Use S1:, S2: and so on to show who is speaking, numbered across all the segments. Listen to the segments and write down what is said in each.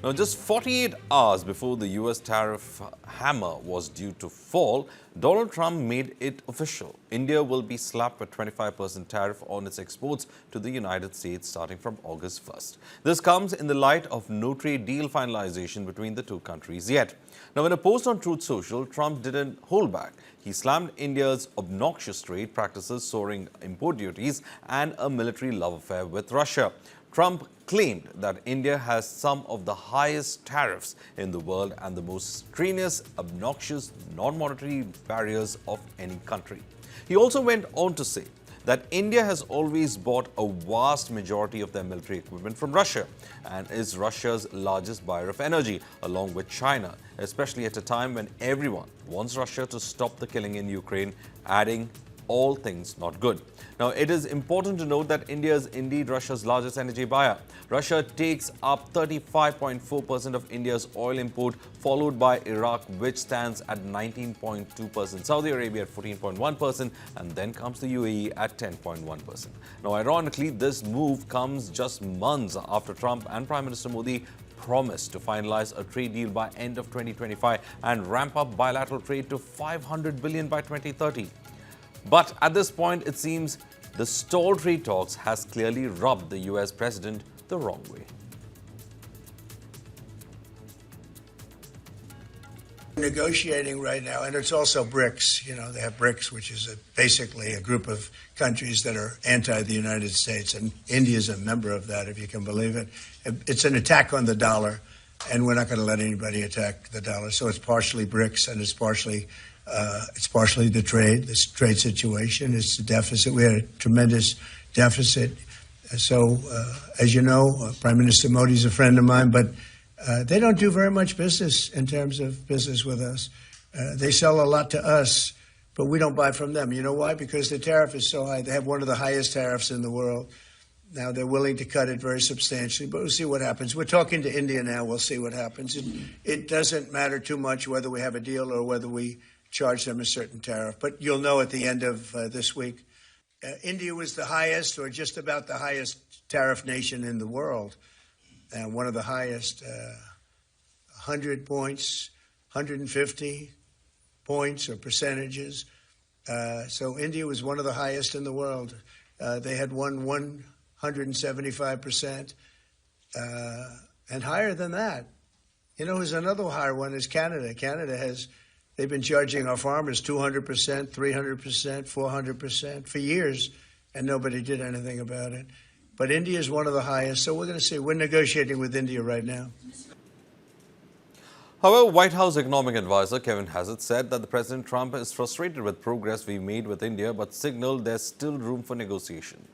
S1: Now, just 48 hours before the US tariff hammer was due to fall, Donald Trump made it official. India will be slapped with 25% tariff on its exports to the United States starting from August 1st. This comes in the light of no trade deal finalization between the two countries yet. Now, in a post on Truth Social, Trump didn't hold back. He slammed India's obnoxious trade practices, soaring import duties, and a military love affair with Russia. Trump claimed that India has some of the highest tariffs in the world and the most strenuous, obnoxious, non-monetary barriers of any country. He also went on to say that India has always bought a vast majority of their military equipment from Russia and is Russia's largest buyer of energy, along with China, especially at a time when everyone wants Russia to stop the killing in Ukraine, adding all things not good. Now, it is important to note that India is indeed Russia's largest energy buyer. Russia takes up 35.4% of India's oil import, followed by Iraq, which stands at 19.2%, Saudi Arabia at 14.1%, and then comes the UAE at 10.1%. Now, ironically, this move comes just months after Trump and Prime Minister Modi promised to finalize a trade deal by end of 2025 and ramp up bilateral trade to $500 billion by 2030. But at this point, it seems the stalled trade talks has clearly rubbed the US president the wrong way.
S2: Negotiating right now, and it's also BRICS. You know, they have BRICS, which is basically a group of countries that are anti the United States, and India is a member of that, if you can believe it. It's an attack on the dollar, and we're not going to let anybody attack the dollar. So it's partially BRICS, and it's partially the trade, this trade situation. It's the deficit. We had a tremendous deficit. So, as you know, Prime Minister Modi is a friend of mine, but they don't do very much business in terms of business with us. They sell a lot to us, but we don't buy from them. You know why? Because the tariff is so high. They have one of the highest tariffs in the world. Now, they're willing to cut it very substantially, but we'll see what happens. We're talking to India now. We'll see what happens. It doesn't matter too much whether we have a deal or whether we charge them a certain tariff. But you'll know at the end of this week. India was the highest, or just about the highest tariff nation in the world. And one of the highest, 100 points, 150 points or percentages. So India was one of the highest in the world. They had won 175%, and higher than that. You know, who's another higher one is Canada. They've been charging our farmers 200%, 300%, 400% for years, and nobody did anything about it. But India is one of the highest, so we're going to see. We're negotiating with India right now.
S1: However, White House economic advisor Kevin Hassett said that the President Trump is frustrated with progress we made with India, but signaled there's still room for negotiation.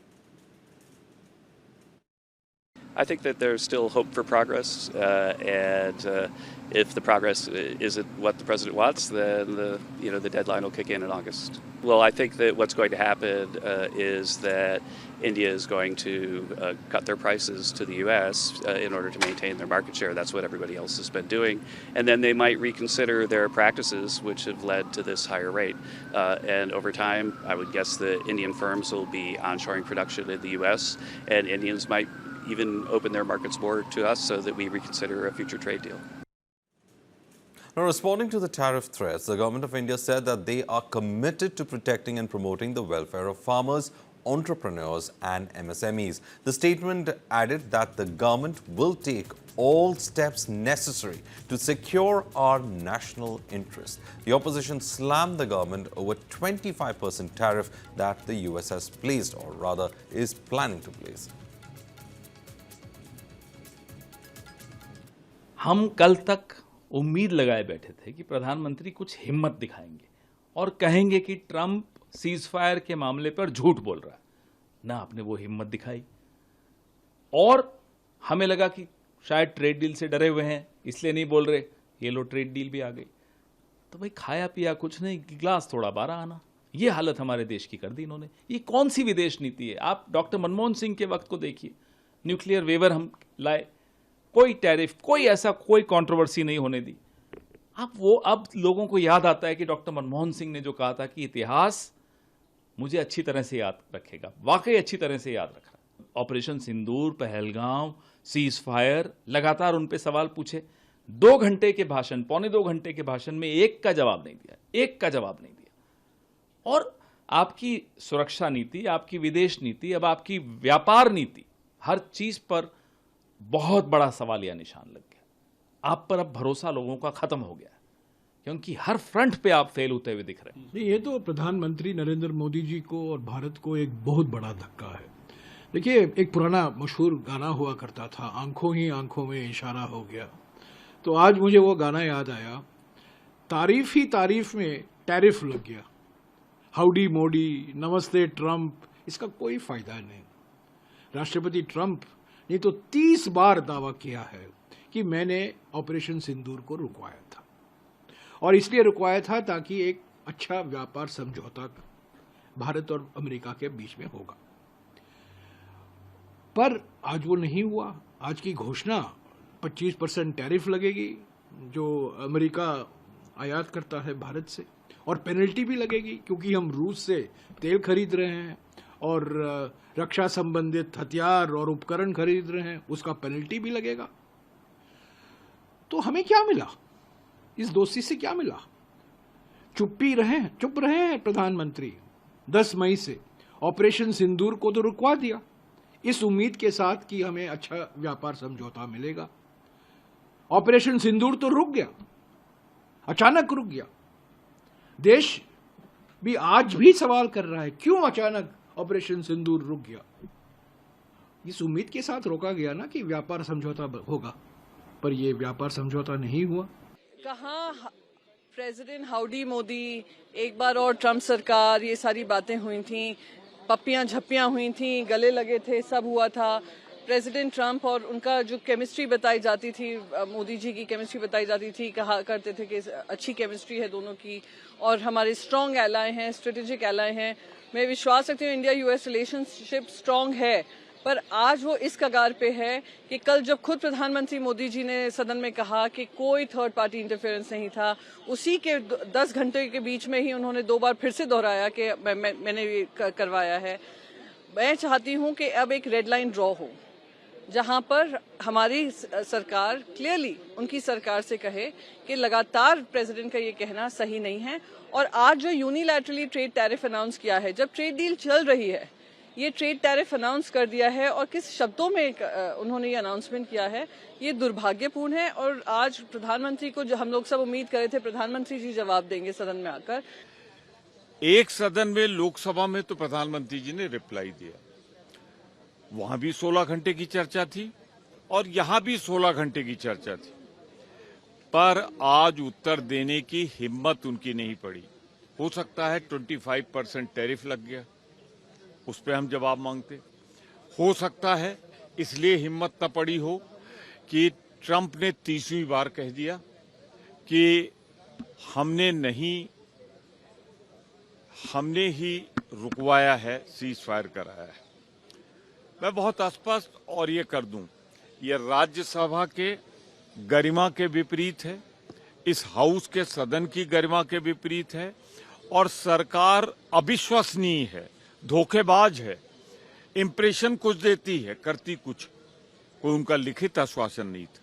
S3: I think that there's still hope for progress, and if the progress isn't what the president wants, then the deadline will kick in August. Well, I think that what's going to happen is that India is going to cut their prices to the U.S. In order to maintain their market share. That's what everybody else has been doing, and then they might reconsider their practices, which have led to this higher rate. And over time, I would guess the Indian firms will be onshoring production in the U.S., and Indians might even open their markets more to us so that we reconsider a future trade deal.
S1: Now, responding to the tariff threats, the government of India said that they are committed to protecting and promoting the welfare of farmers, entrepreneurs and MSMEs. The statement added that the government will take all steps necessary to secure our national interest. The opposition slammed the government over 25% tariff that the US has placed, or rather is planning to place.
S4: हम कल तक उम्मीद लगाए बैठे थे कि प्रधानमंत्री कुछ हिम्मत दिखाएंगे और कहेंगे कि ट्रंप सीज फायर के मामले पर झूठ बोल रहा है। ना आपने वो हिम्मत दिखाई, और हमें लगा कि शायद ट्रेड डील से डरे हुए हैं इसलिए नहीं बोल रहे। ये लो ट्रेड डील भी आ गई। तो भाई खाया पिया कुछ नहीं, गिलास थोड़ा 12 आना, ये हालत हमारे देश की कर दी इन्होंने। ये कौन सी विदेश नीति है? आप डॉक्टर मनमोहन सिंह के वक्त को देखिए, न्यूक्लियर वेवर हम लाए, कोई टैरिफ, कोई ऐसा कोई कंट्रोवर्सी नहीं होने दी। अब लोगों को याद आता है कि डॉक्टर मनमोहन सिंह ने जो कहा था कि इतिहास मुझे अच्छी तरह से याद रखेगा, वाकई अच्छी तरह से याद रखा। ऑपरेशन सिंदूर, पहलगांव, सीज फायर, लगातार उन पे सवाल पूछे। 2 घंटे के भाषण, पौने 2 घंटे के भाषण में एक का जवाब नहीं दिया, एक का जवाब नहीं दिया। और आपकी सुरक्षा नीति, आपकी विदेश नीति, अब आपकी व्यापार नीति, हर चीज पर बहुत बड़ा सवालिया निशान लग गया। आप पर अब भरोसा लोगों का खत्म हो गया, क्योंकि हर फ्रंट पे आप फेल होते हुए दिख रहे हैं।
S5: नहीं, ये तो प्रधानमंत्री नरेंद्र मोदी जी को और भारत को एक बहुत बड़ा धक्का है। देखिए, एक पुराना मशहूर गाना हुआ करता था, आंखों ही आंखों में इशारा हो गया। तो आज मुझे वो गाना याद आया, तारीफ ही तारीफ में टैरिफ लग गया। हाउडी मोदी, नमस्ते ट्रंप, इसका कोई फायदा नहीं। राष्ट्रपति ट्रंप ने तो 30 बार दावा किया है कि मैंने ऑपरेशन सिंदूर को रुकवाया था, और इसलिए रुकवाया था ताकि एक अच्छा व्यापार समझौता भारत और अमेरिका के बीच में होगा। पर आज वो नहीं हुआ। आज की घोषणा 25% टैरिफ लगेगी जो अमेरिका आयात करता है भारत से, और पेनल्टी भी लगेगी क्योंकि हम रूस से तेल खरीद रहे हैं और रक्षा संबंधित हथियार और उपकरण खरीद रहे हैं, उसका पेनल्टी भी लगेगा। तो हमें क्या मिला? इस दोस्ती से क्या मिला? चुप रहे हैं प्रधानमंत्री। 10 मई से ऑपरेशन सिंदूर को तो रुकवा दिया, इस उम्मीद के साथ कि हमें अच्छा व्यापार समझौता मिलेगा। ऑपरेशन सिंदूर तो रुक गया, अचानक रुक गया। देश भी आज भी सवाल कर रहा है, क्यों अचानक ऑपरेशन सिंदूर रुक गया? इस उम्मीद के साथ रोका गया ना कि व्यापार समझौता होगा, पर यह व्यापार समझौता नहीं हुआ।
S6: कहाँ प्रेसिडेंट हाउडी मोदी, एक बार और ट्रंप सरकार, ये सारी बातें हुई थी, पप्पियां झप्पियां हुई थी, गले लगे थे, सब हुआ था। प्रेसिडेंट ट्रंप और उनका जो केमिस्ट्री बताई जाती थी, मोदी जी की केमिस्ट्री बताई जाती थी, कहा करते थे कि अच्छी केमिस्ट्री है दोनों की और हमारे स्ट्रॉन्ग एलाय हैं, स्ट्रेटेजिक एलाय हैं। मैं विश्वास रखती हूँ इंडिया यूएस रिलेशनशिप स्ट्रॉन्ग है, पर आज वो इस कगार पे है कि कल जब खुद प्रधानमंत्री मोदी जी ने सदन में कहा कि कोई थर्ड पार्टी इंटरफेरेंस नहीं था, उसी के 10 घंटे के बीच में ही उन्होंने 2 बार फिर से दोहराया कि मैंने ये करवाया है। मैं चाहती हूँ कि अब एक रेड लाइन ड्रॉ हो, जहां पर हमारी सरकार क्लियरली उनकी सरकार से कहे कि लगातार प्रेसिडेंट का ये कहना सही नहीं है। और आज जो यूनिलैटरली ट्रेड टैरिफ अनाउंस किया है, जब ट्रेड डील चल रही है, ये ट्रेड टैरिफ अनाउंस कर दिया है और किस शब्दों में उन्होंने ये अनाउंसमेंट किया है, ये दुर्भाग्यपूर्ण है। और आज प्रधानमंत्री को, जो हम लोग सब उम्मीद कर रहे थे प्रधानमंत्री जी जवाब देंगे सदन में आकर,
S7: एक सदन में लोकसभा में तो प्रधानमंत्री जी ने रिप्लाई दिया, वहां भी 16 घंटे की चर्चा थी और यहां भी 16 घंटे की चर्चा थी, पर आज उत्तर देने की हिम्मत उनकी नहीं पड़ी। हो सकता है 25% टैरिफ लग गया, उस पर हम जवाब मांगते। हो सकता है इसलिए हिम्मत न पड़ी हो कि ट्रंप ने 30वीं बार कह दिया कि हमने ही रुकवाया है, सीज फायर कराया है। मैं बहुत स्पष्ट और ये कर दूं, ये राज्यसभा के गरिमा के विपरीत है, इस हाउस के सदन की गरिमा के विपरीत है, और सरकार अविश्वसनीय है, धोखेबाज है, इंप्रेशन कुछ देती है, करती कुछ। कोई उनका लिखित आश्वासन नहीं था,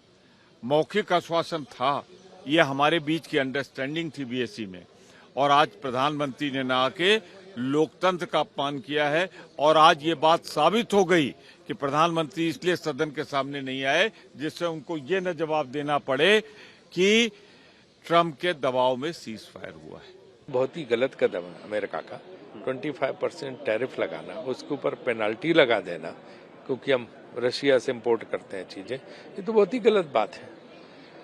S7: मौखिक आश्वासन था। यह हमारे बीच की अंडरस्टैंडिंग थी बीएससी में, और आज प्रधानमंत्री ने ना आके लोकतंत्र का अपमान किया है। और आज ये बात साबित हो गई कि प्रधानमंत्री इसलिए सदन के सामने नहीं आए जिससे उनको ये न जवाब देना पड़े कि ट्रंप के दबाव में सीज फायर हुआ है।
S8: बहुत ही गलत कदम है अमेरिका का, 25% टैरिफ लगाना, उसके ऊपर पेनल्टी लगा देना क्योंकि हम रशिया से इंपोर्ट करते हैं चीजें, ये तो बहुत ही गलत बात है।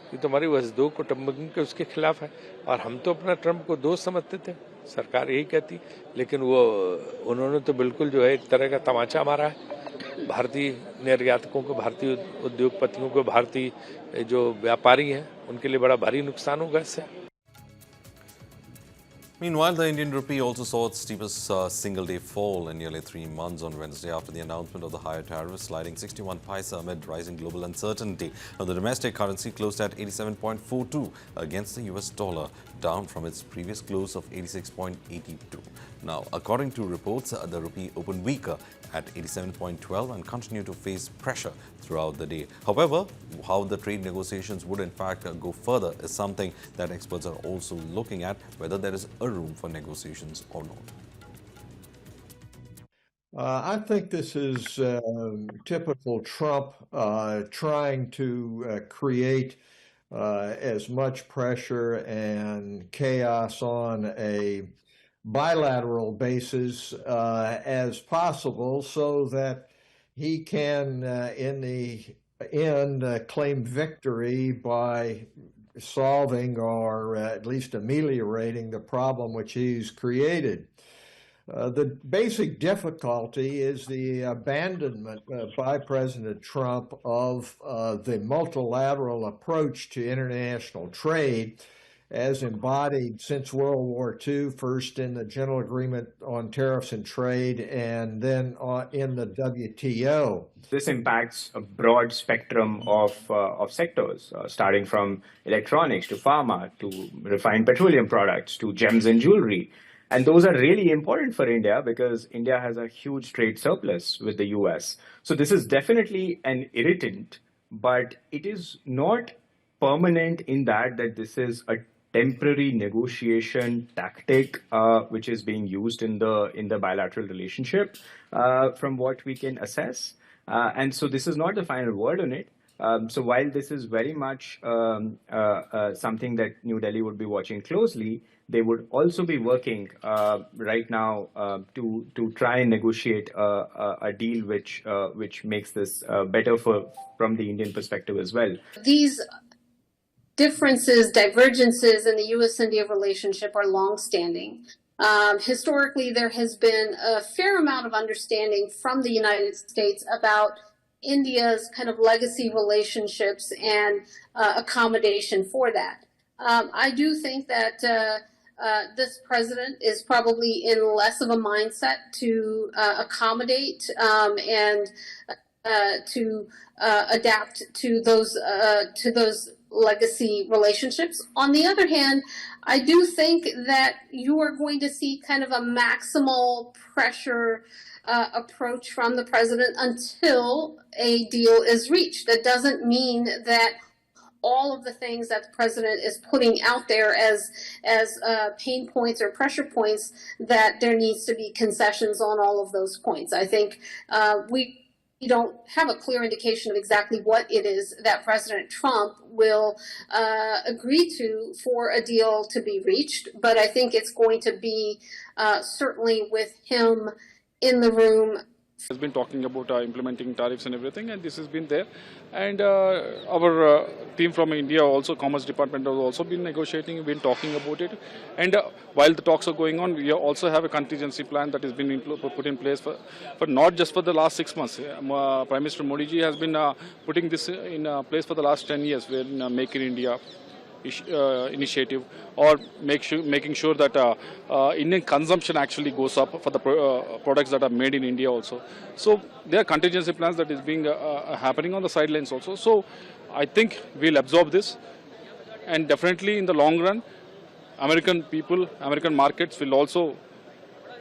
S8: ये तो हमारी वजदों कुटुंबों के उसके खिलाफ है, और हम तो अपना ट्रंप को दोस्त समझते थे, सरकार यही कहती, लेकिन उन्होंने तो बिल्कुल जो है एक तरह का तमाचा मारा है। भारतीय निर्यातकों को, भारतीय उद्योगपतियों को, भारतीय जो व्यापारी हैं उनके लिए बड़ा भारी नुकसान होगा इससे।
S1: Meanwhile, the Indian rupee also saw its steepest single-day fall in nearly 3 months on Wednesday after the announcement of the higher tariffs, sliding 61 paisa amid rising global uncertainty. Now, the domestic currency closed at 87.42 against the US dollar, down from its previous close of 86.82. Now, according to reports, the rupee opened weaker at 87.12 and continued to face pressure throughout the day. However, how the trade negotiations would in fact go further is something that experts are also looking at, whether there is a room for negotiations or not.
S9: I think this is typical Trump trying to create as much pressure and chaos on a bilateral basis as possible so that he can, in the end, claim victory by solving or at least ameliorating the problem which he's created. The basic difficulty is the abandonment by President Trump of the multilateral approach to international trade as embodied since World War II, first in the General Agreement on Tariffs and Trade and then in the WTO.
S10: This impacts a broad spectrum of sectors, starting from electronics to pharma to refined petroleum products to gems and jewelry. And those are really important for India because India has a huge trade surplus with the US. So this is definitely an irritant, but it is not permanent in that this is a temporary negotiation tactic which is being used in the bilateral relationship from what we can assess. And so this is not the final word on it. So while this is very much something that New Delhi would be watching closely, they would also be working right now to try and negotiate a deal which makes this better from the Indian perspective as well.
S11: These differences, divergences in the U.S.-India relationship are longstanding. Historically, there has been a fair amount of understanding from the United States about India's kind of legacy relationships and accommodation for that. I do think that this president is probably in less of a mindset to accommodate and to adapt to those legacy relationships. On the other hand, I do think that you are going to see kind of a maximal pressure approach from the president until a deal is reached. That doesn't mean that all of the things that the president is putting out there as pain points or pressure points, that there needs to be concessions on all of those points. I think we don't have a clear indication of exactly what it is that President Trump will agree to for a deal to be reached, but I think it's going to be certainly with him in the room.
S12: Has been talking about implementing tariffs and everything, and this has been there. And our team from India, also Commerce Department, has also been negotiating, been talking about it. And while the talks are going on, we also have a contingency plan that has been put in place for not just for the last 6 months. Prime Minister Modi ji has been putting this in place for the last 10 years, where Make in India initiative, or making sure that Indian consumption actually goes up for the products that are made in India also. So there are contingency plans that is being happening on the sidelines also. So I think we'll absorb this, and definitely in the long run, American people, American markets will also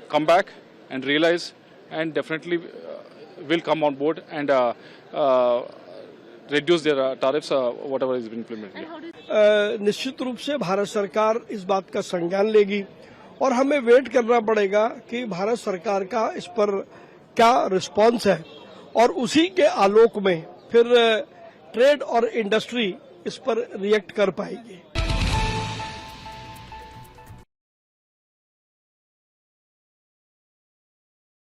S12: come back and realize, and definitely will come on board and reduce their tariffs, whatever is being implemented.
S13: निश्चित रूप से भारत सरकार इस बात का संज्ञान लेगी और हमें वेट करना पड़ेगा कि भारत सरकार का इस पर क्या रिस्पांस है, और उसी के आलोक में फिर ट्रेड और इंडस्ट्री इस पर रिएक्ट कर पाएगी।